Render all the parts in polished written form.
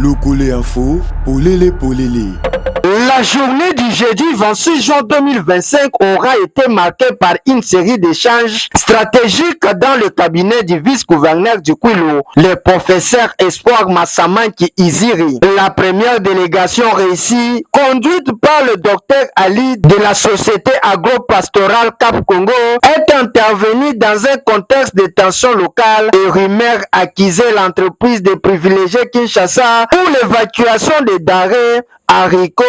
Lokole Info, Polele. La journée du jeudi 26 juin 2025 aura été marquée par une série d'échanges stratégiques dans le cabinet du vice-gouverneur du Kwilu, le professeur Espoir Massamanki Iziri. La première délégation réussie, conduite par le docteur Ali de la société agro-pastorale Cap Congo, est intervenue dans un contexte de tensions locales et rumeurs accusaient l'entreprise de privilégier Kinshasa pour l'évacuation des denrées, haricots,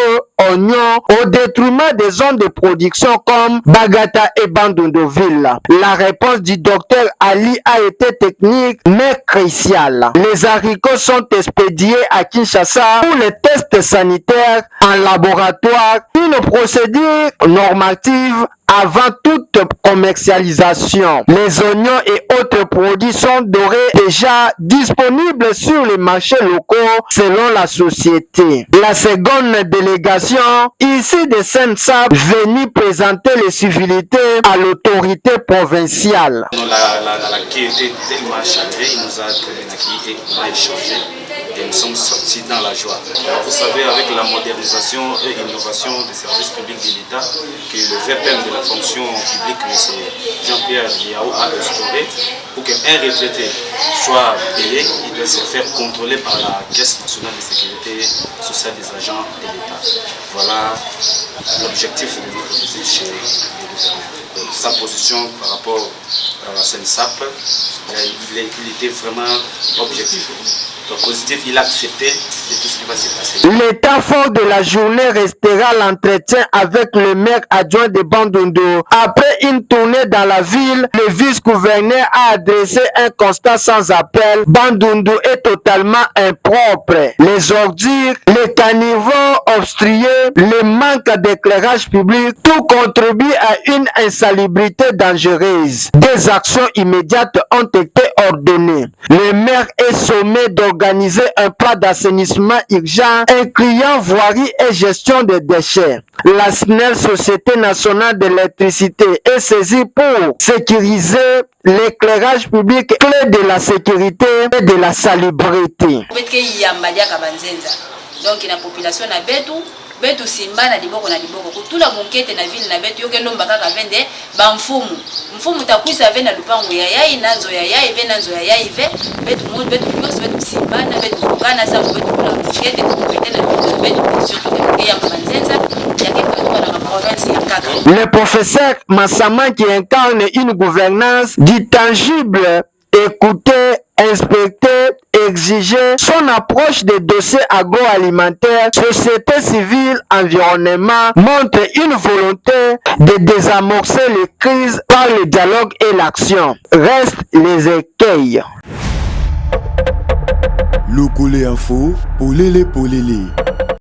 oignons, au détriment des zones de production comme Bagata et Bandundoville. La réponse du docteur Ali a été technique mais cruciale. Les haricots sont expédiés à Kinshasa pour les tests sanitaires en laboratoire, une procédure normative avant toute commercialisation. Les oignons et autres produits sont déjà disponibles sur les marchés locaux selon la société. La seconde délégation, ici de Saint-Sab, venue présenter les civilités à l'autorité provinciale. Qui était tellement chargé, il nous a accueillis et on a échangé. Et nous sommes sortis dans la joie. Alors vous savez, avec la modernisation et innovation des services publics de l'État, que le VPM de la fonction publique, M. Jean-Pierre Liao, a instauré, pour qu'un retraité soit payé, il doit se faire contrôler par la Caisse nationale de sécurité sociale des agents de l'État. Voilà l'objectif de notre visite chez le gouverneur. Sa position par rapport à Sensap, il était vraiment objectif. Donc positif, il a accepté de tout ce qui va se passer. L'état fort de la journée restera l'entretien avec le maire adjoint de Bandundu. Après une tournée dans la ville, le vice-gouverneur a adressé un constat sans appel. Bandundu est totalement impropre. Les ordures, les caniveaux obstrués, le manque d'éclairage public, tout contribue à une insalubrité dangereuse. Des actions immédiates ont été ordonnées. Le maire est sommé d'organiser un plan d'assainissement urgent incluant voirie et gestion des déchets. La SNEL, Société nationale de l'électricité, est saisie pour sécuriser l'éclairage public, clé de la sécurité et de la salubrité. Donc la population na betu simba na liboko kutula monkete na ville na betu yoke lomba kaka vende ba mfumu takwisa venda lupango ya yai nanzo ya yai ve nanzo ya yai ve betu simba na betu kana sa betu kula monkete na betu surtout ya Manzenza ya keko na province ya Kaka. Le professeur Massaman qui incarne une gouvernance du tangible, écouter, inspecter, exiger son approche des dossiers agroalimentaires, société civile, environnement, montre une volonté de désamorcer les crises par le dialogue et l'action. Restent les écueils. Lokole Info, Polele.